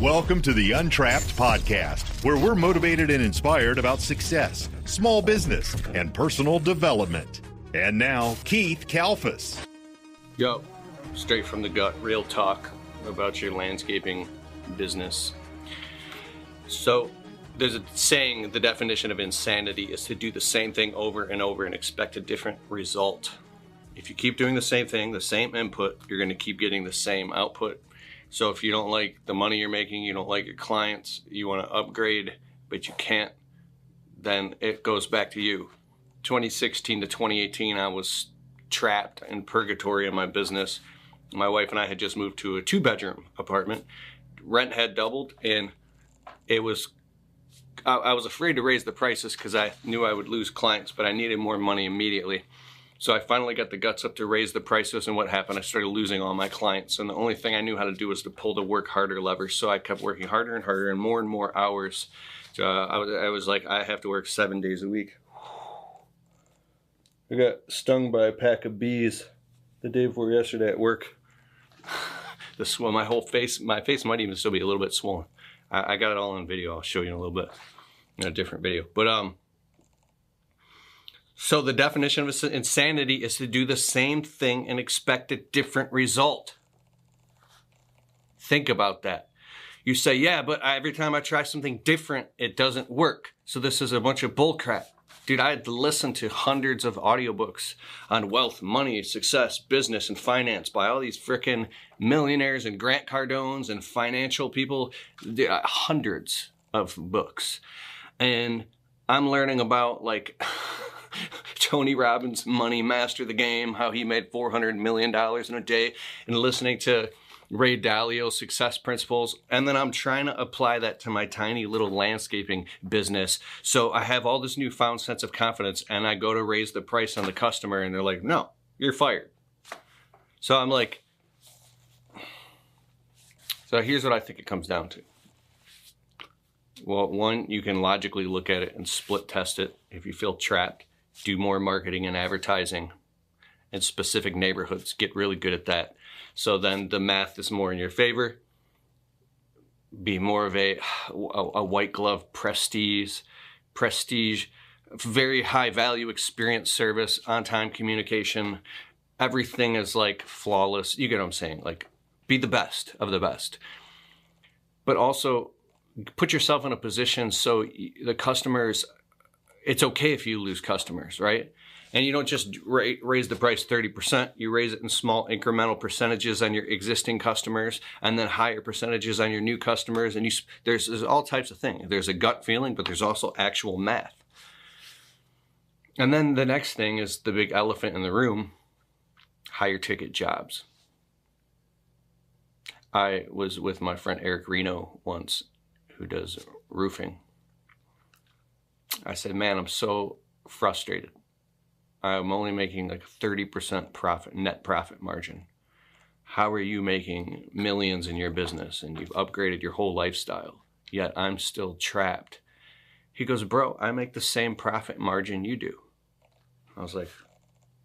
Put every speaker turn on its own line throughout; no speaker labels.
Welcome to the Untrapped Podcast, where we're motivated and inspired about success, small business, and personal development. And now, Keith Kalfas.
Yo, straight from the gut, real talk about your landscaping business. So, there's a saying, the definition of insanity is to do the same thing over and over and expect a different result. If you keep doing the same thing, the same input, you're going to keep getting the same output. So if you don't like the money you're making, you don't like your clients, you want to upgrade, but you can't, then it goes back to you. 2016 to 2018, I was trapped in purgatory in my business. My wife and I had just moved to a 2-bedroom apartment. Rent had doubled, and I was afraid to raise the prices because I knew I would lose clients, but I needed more money immediately. So I finally got the guts up to raise the prices, and what happened? I started losing all my clients, and the only thing I knew how to do was to pull the work harder lever. So I kept working harder and harder and more hours. So I was like, I have to work 7 days a week. I got stung by a pack of bees the day before yesterday at work. My face might even still be a little bit swollen. I got it all on video. I'll show you in a little bit in a different video. But so the definition of insanity is to do the same thing and expect a different result. Think about that. You say, yeah, but every time I try something different, it doesn't work. So this is a bunch of bullcrap. Dude, I had to listen to hundreds of audiobooks on wealth, money, success, business, and finance by all these frickin' millionaires and Grant Cardones and financial people. Hundreds of books. And I'm learning about like Tony Robbins' Money Master the Game, how he made $400 million in a day, and listening to Ray Dalio's success principles. And then I'm trying to apply that to my tiny little landscaping business. So I have all this newfound sense of confidence, and I go to raise the price on the customer, and they're like, no, you're fired. So I'm like, so here's what I think it comes down to. Well, one, you can logically look at it and split test it. If you feel trapped, do more marketing and advertising in specific neighborhoods. Get really good at that. So then the math is more in your favor. Be more of a white glove prestige, very high value experience service, on-time communication. Everything is like flawless. You get what I'm saying? Like, be the best of the best. But also put yourself in a position so the customers, it's okay if you lose customers, right? And you don't just raise the price 30%. You raise it in small incremental percentages on your existing customers, and then higher percentages on your new customers. And there's all types of things. There's a gut feeling, but there's also actual math. And then the next thing is the big elephant in the room: higher ticket jobs. I was with my friend Eric Reno once, who does roofing. I said, man, I'm so frustrated. I'm only making like 30% profit, net profit margin. How are you making millions in your business and you've upgraded your whole lifestyle, yet I'm still trapped? He goes, bro, I make the same profit margin you do. I was like,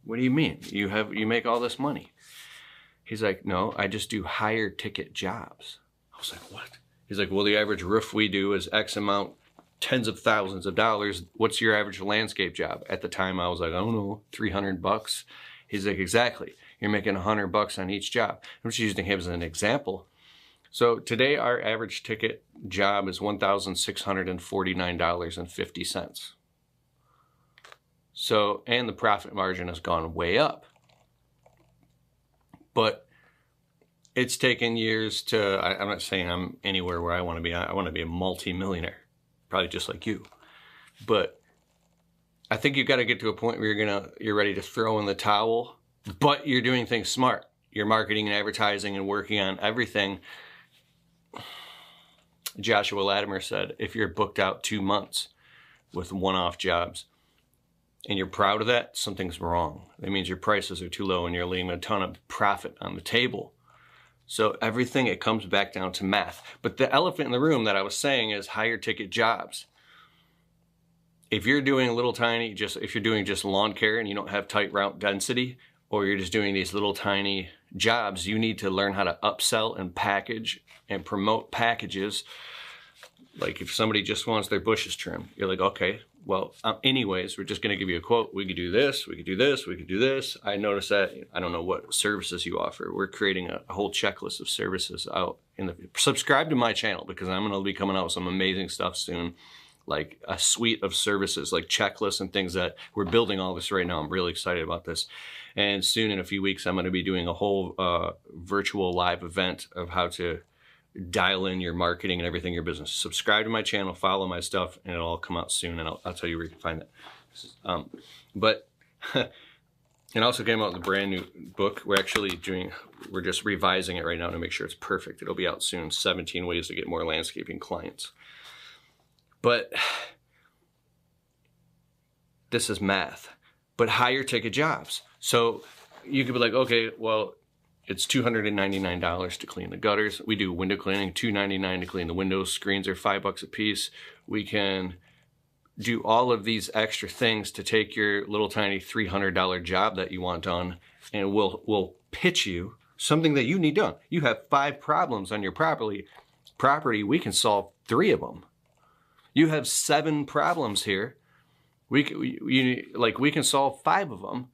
what do you mean? You make all this money. He's like, no, I just do higher ticket jobs. I was like, what? He's like, well, the average roof we do is X amount, tens of thousands of dollars. What's your average landscape job? At the time, I was like, I don't know, $300. He's like, exactly. You're making $100 on each job. I'm just using him as an example. So today, our average ticket job is $1,649.50. So, and the profit margin has gone way up. But it's taken years to, I'm not saying I'm anywhere where I want to be. I want to be a multi-millionaire. Probably just like you. But I think you've got to get to a point where you're ready to throw in the towel, but you're doing things smart. You're marketing and advertising and working on everything. Joshua Latimer said, if you're booked out 2 months with one-off jobs and you're proud of that, something's wrong. That means your prices are too low and you're leaving a ton of profit on the table. So everything, it comes back down to math. But the elephant in the room that I was saying is higher ticket jobs. If you're doing if you're doing just lawn care and you don't have tight route density, or you're just doing these little tiny jobs, you need to learn how to upsell and package and promote packages. Like if somebody just wants their bushes trimmed, you're like, okay, well, anyways, we're just going to give you a quote. We could do this, we could do this, we could do this. I noticed that, I don't know what services you offer. We're creating a whole checklist of services out subscribe to my channel, because I'm going to be coming out with some amazing stuff soon. Like a suite of services, like checklists and things that we're building all this right now. I'm really excited about this. And soon in a few weeks, I'm going to be doing a whole virtual live event of how to dial in your marketing and everything in your business. Subscribe to my channel, follow my stuff, and it'll all come out soon. And I'll tell you where you can find it. But it also came out with a brand new book. We're just revising it right now to make sure it's perfect. It'll be out soon. 17 ways to get more landscaping clients. But this is math, but higher ticket jobs. So you could be like, okay, well, it's $299 to clean the gutters. We do window cleaning, $299 to clean the windows. Screens are $5 a piece. We can do all of these extra things to take your little tiny $300 job that you want done, and we'll pitch you something that you need done. You have 5 problems on your property. We can solve 3 of them. You have 7 problems here. We can solve 5 of them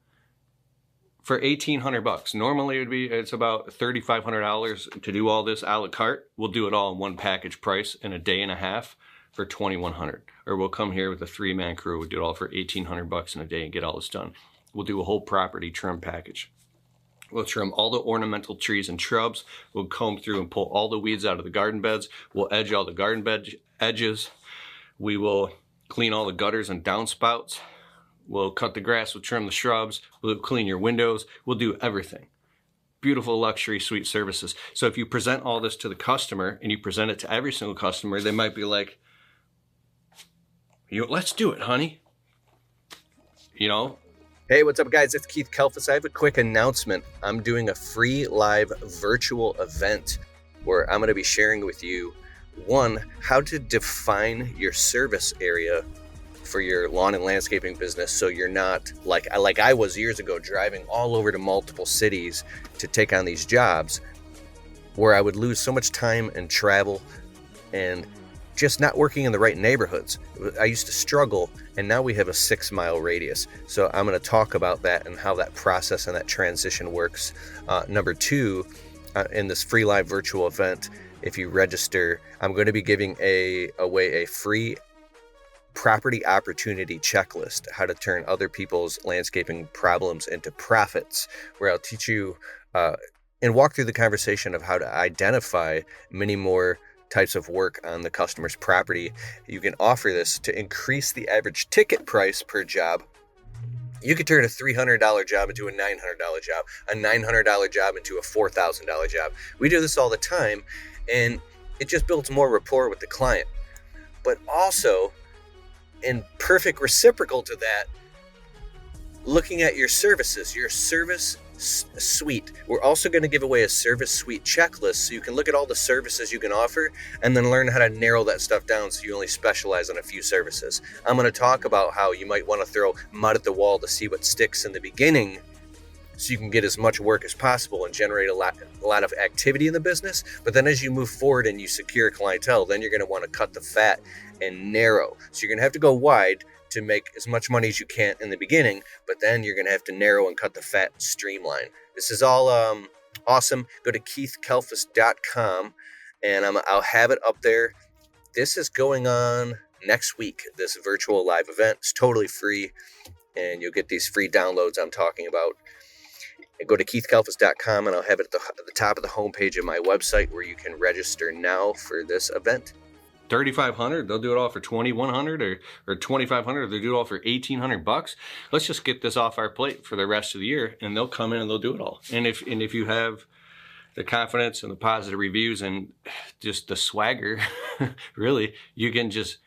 for $1,800. Normally it's about $3,500 to do all this a la carte. We'll do it all in one package price in a day and a half for $2,100. Or we'll come here with a 3-man crew. We'll do it all for $1,800 in a day and get all this done. We'll do a whole property trim package. We'll trim all the ornamental trees and shrubs. We'll comb through and pull all the weeds out of the garden beds. We'll edge all the garden bed edges. We will clean all the gutters and downspouts. We'll cut the grass, we'll trim the shrubs, we'll clean your windows, we'll do everything. Beautiful luxury suite services. So if you present all this to the customer and you present it to every single customer, they might be like, let's do it, honey.
Hey, what's up, guys? It's Keith Kalfas. I have a quick announcement. I'm doing a free live virtual event where I'm going to be sharing with you, 1, how to define your service area for your lawn and landscaping business, so you're not like I was years ago, driving all over to multiple cities to take on these jobs, where I would lose so much time and travel and just not working in the right neighborhoods. I used to struggle, and now we have a 6-mile radius. So I'm going to talk about that and how that process and that transition works. Number 2, in this free live virtual event, if you register, I'm going to be giving away a free property opportunity checklist, how to turn other people's landscaping problems into profits, where I'll teach you and walk through the conversation of how to identify many more types of work on the customer's property. You can offer this to increase the average ticket price per job. You could turn a $300 job into a $900 job, a $900 job into a $4,000 job. We do this all the time, and it just builds more rapport with the client. But also, in perfect reciprocal to that, looking at your services, your service suite. We're also going to give away a service suite checklist, so you can look at all the services you can offer and then learn how to narrow that stuff down so you only specialize on a few services. I'm going to talk about how you might want to throw mud at the wall to see what sticks in the beginning, so you can get as much work as possible and generate a lot of activity in the business. But then as you move forward and you secure clientele, then you're going to want to cut the fat and narrow. So you're going to have to go wide to make as much money as you can in the beginning, but then you're going to have to narrow and cut the fat and streamline. This is all awesome. Go to keithkalfas.com and I'll have it up there. This is going on next week, this virtual live event. It's totally free, and you'll get these free downloads I'm talking about. Go to keithkalfas.com and I'll have it at the top of the homepage of my website, where you can register now for this event.
$3,500, they'll do it all for $2,100 or $2,500. They'll do it all for $1,800. Let's just get this off our plate for the rest of the year, and they'll come in and they'll do it all. And if you have the confidence and the positive reviews and just the swagger, really, you can just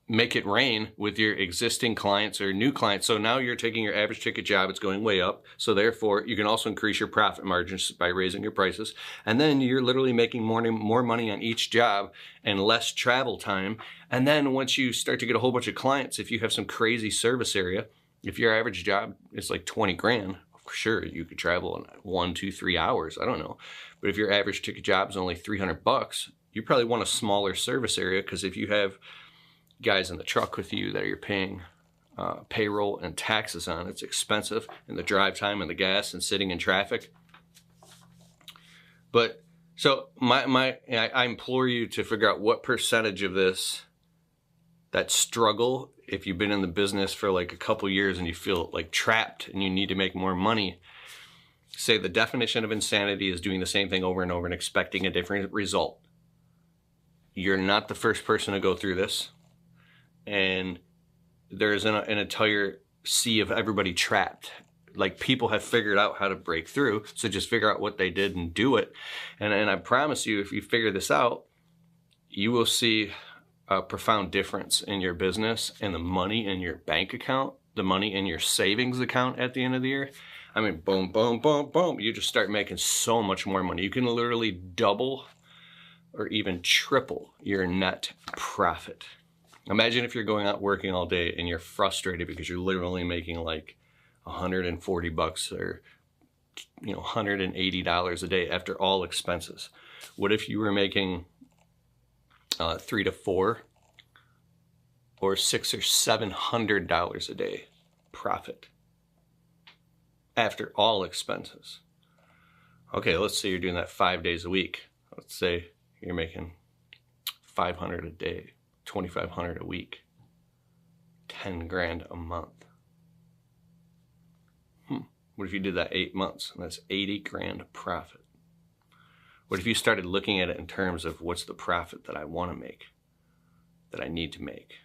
make it rain with your existing clients or new clients. So now you're taking your average ticket job, it's going way up. So therefore, you can also increase your profit margins by raising your prices. And then you're literally making more money on each job and less travel time. And then once you start to get a whole bunch of clients, if you have some crazy service area, if your average job is like 20 grand, Sure, you could travel in 1, 2, 3 hours. I don't know. But if your average ticket job is only $300, you probably want a smaller service area, because if you have guys in the truck with you that you're paying payroll and taxes on, it's expensive, and the drive time and the gas and sitting in traffic. But so I implore you to figure out what percentage of this, that struggle, if you've been in the business for like a couple years and you feel like trapped and you need to make more money, say the definition of insanity is doing the same thing over and over and expecting a different result. You're not the first person to go through this. And there's an entire sea of everybody trapped. Like, people have figured out how to break through. So just figure out what they did and do it. And I promise you, if you figure this out, you will see a profound difference in your business and the money in your bank account, the money in your savings account at the end of the year. I mean, boom, boom, boom, boom. You just start making so much more money. You can literally double or even triple your net profit. Imagine if you're going out working all day and you're frustrated because you're literally making like $140 or $180 a day after all expenses. What if you were making $300 to $400 or $600 or $700 a day profit after all expenses? Okay, let's say you're doing that 5 days a week. Let's say you're making $500 a day, $2,500 a week, $10,000 a month. What if you did that 8 months? And that's $80,000 profit. What if you started looking at it in terms of what's the profit that I want to make, that I need to make,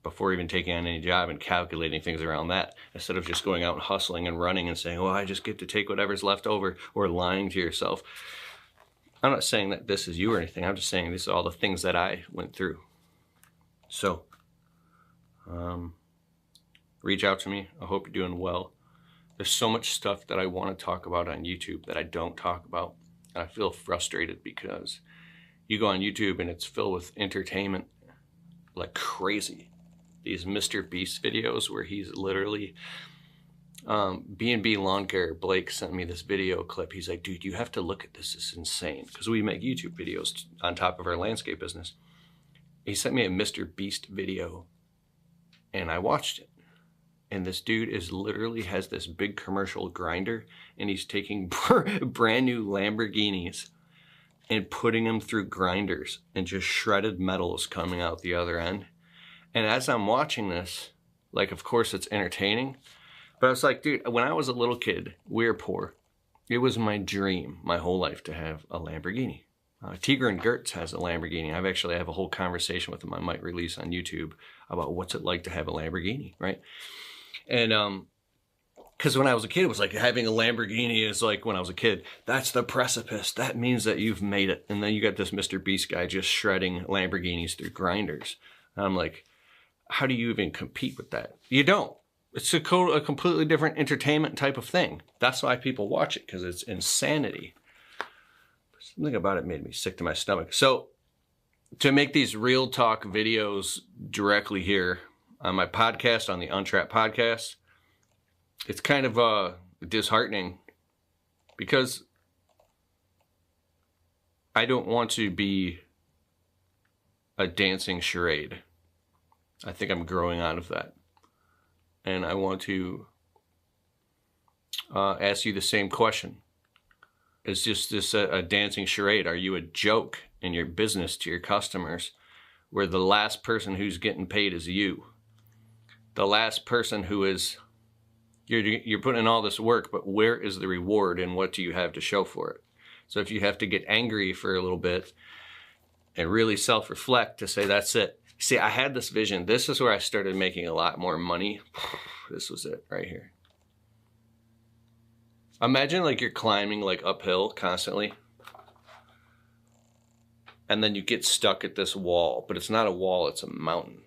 before even taking on any job and calculating things around that, instead of just going out and hustling and running and saying, well, I just get to take whatever's left over, or lying to yourself. I'm not saying that this is you or anything. I'm just saying these are all the things that I went through. So, reach out to me. I hope you're doing well. There's so much stuff that I want to talk about on YouTube that I don't talk about. And I feel frustrated because you go on YouTube and it's filled with entertainment like crazy. These Mr. Beast videos where he's literally, B&B Lawn Care, Blake sent me this video clip. He's like, dude, you have to look at this. It's insane. Because we make YouTube videos on top of our landscape business. He sent me a Mr. Beast video and I watched it. And this dude literally has this big commercial grinder, and he's taking brand new Lamborghinis and putting them through grinders, and just shredded metal is coming out the other end. And as I'm watching this, like, of course it's entertaining, but I was like, dude, when I was a little kid, we were poor. It was my dream my whole life to have a Lamborghini. Tigran Gertz has a Lamborghini. I have a whole conversation with him I might release on YouTube about what's it like to have a Lamborghini, right? And because when I was a kid, it was like having a Lamborghini is like, when I was a kid, that's the precipice. That means that you've made it. And then you got this Mr. Beast guy just shredding Lamborghinis through grinders. And I'm like, how do you even compete with that? You don't. It's a completely different entertainment type of thing. That's why people watch it, because it's insanity. Something about it made me sick to my stomach. So to make these real talk videos directly here on my podcast, on the Untrapped podcast, it's kind of disheartening, because I don't want to be a dancing charade. I think I'm growing out of that. And I want to ask you the same question. Is just this a dancing charade? Are you a joke in your business to your customers, where the last person who's getting paid is you? The last person who is, you're putting in all this work, but where is the reward and what do you have to show for it? So if you have to get angry for a little bit and really self-reflect to say, that's it. See, I had this vision. This is where I started making a lot more money. This was it right here. Imagine like you're climbing like uphill constantly, and then you get stuck at this wall, but it's not a wall, it's a mountain.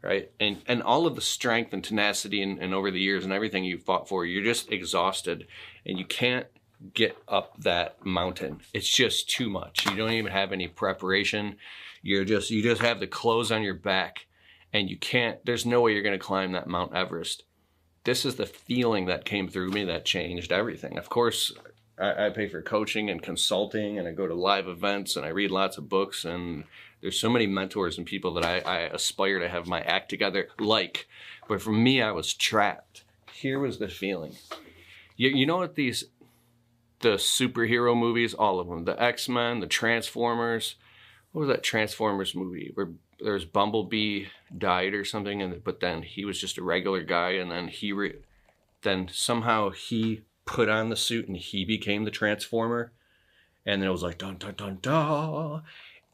Right? And all of the strength and tenacity and over the years and everything you fought for, you're just exhausted and you can't get up that mountain. It's just too much. You don't even have any preparation. You just have the clothes on your back, and you can't, there's no way you're going to climb that Mount Everest. This is the feeling that came through me that changed everything. Of course, I pay for coaching and consulting, and I go to live events, and I read lots of books, and there's so many mentors and people that I aspire to have my act together like. But for me, I was trapped. Here was the feeling. You know what the superhero movies, all of them, the X-Men, the Transformers, what was that Transformers movie where there's Bumblebee died or something, but then he was just a regular guy, and then then somehow he put on the suit and he became the Transformer, and then it was like dun dun dun dun.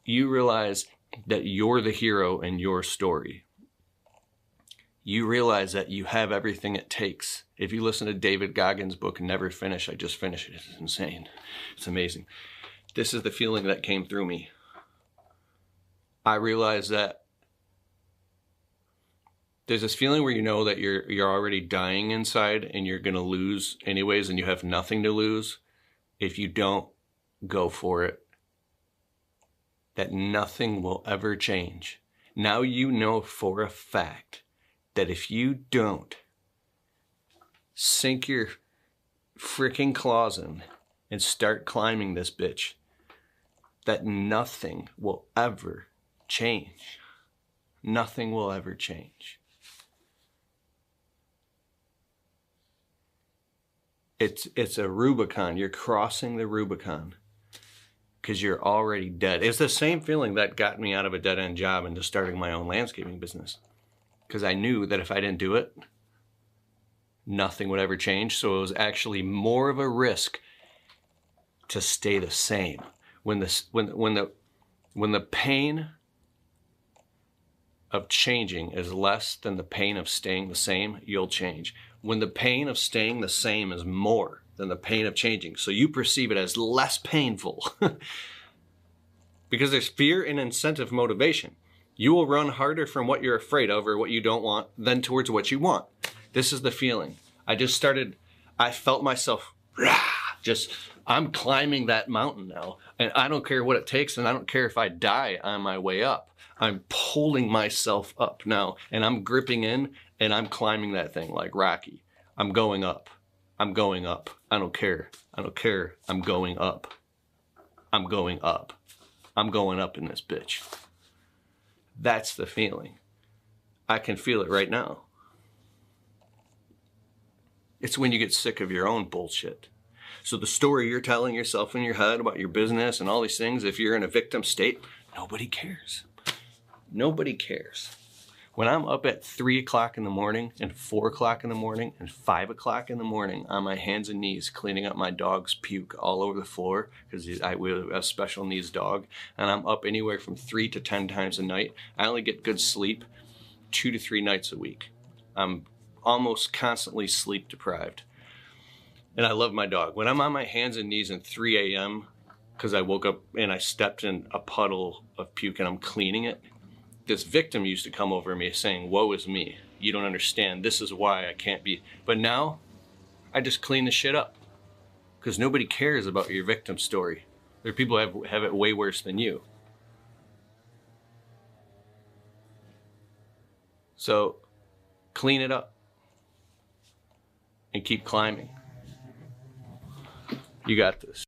You realize that you're the hero in your story. You realize that you have everything it takes. If you listen to David Goggins' book, Never Finish, I just finished it. It's insane. It's amazing. This is the feeling that came through me. I realized that there's this feeling where you know that you're already dying inside and you're going to lose anyways, and you have nothing to lose if you don't go for it. That nothing will ever change. Now you know for a fact that if you don't sink your freaking claws in and start climbing this bitch, that nothing will ever change. Nothing will ever change. It's a Rubicon. You're crossing the Rubicon because you're already dead. It's the same feeling that got me out of a dead-end job into starting my own landscaping business. Because I knew that if I didn't do it, nothing would ever change. So it was actually more of a risk to stay the same. When the pain of changing is less than the pain of staying the same, you'll change. When the pain of staying the same is more than the pain of changing, so you perceive it as less painful. Because there's fear and incentive motivation. You will run harder from what you're afraid of or what you don't want than towards what you want. This is the feeling. I felt myself, I'm climbing that mountain now. And I don't care what it takes, and I don't care if I die on my way up. I'm pulling myself up now, and I'm gripping in, and I'm climbing that thing like Rocky. I'm going up. I'm going up. I don't care. I don't care. I'm going up. I'm going up. I'm going up in this bitch. That's the feeling. I can feel it right now. It's when you get sick of your own bullshit. So the story you're telling yourself in your head about your business and all these things, if you're in a victim state, nobody cares. Nobody cares. When I'm up at 3 o'clock in the morning and 4 o'clock in the morning and 5 o'clock in the morning on my hands and knees cleaning up my dog's puke all over the floor, because we have a special needs dog, and I'm up anywhere from 3 to 10 times a night, I only get good sleep 2 to 3 nights a week. I'm almost constantly sleep deprived. And I love my dog. When I'm on my hands and knees at 3 a.m. because I woke up and I stepped in a puddle of puke and I'm cleaning it, this victim used to come over me saying, woe is me. You don't understand. This is why I can't be. But now I just clean the shit up because nobody cares about your victim story. There are people who have it way worse than you. So clean it up and keep climbing. You got this.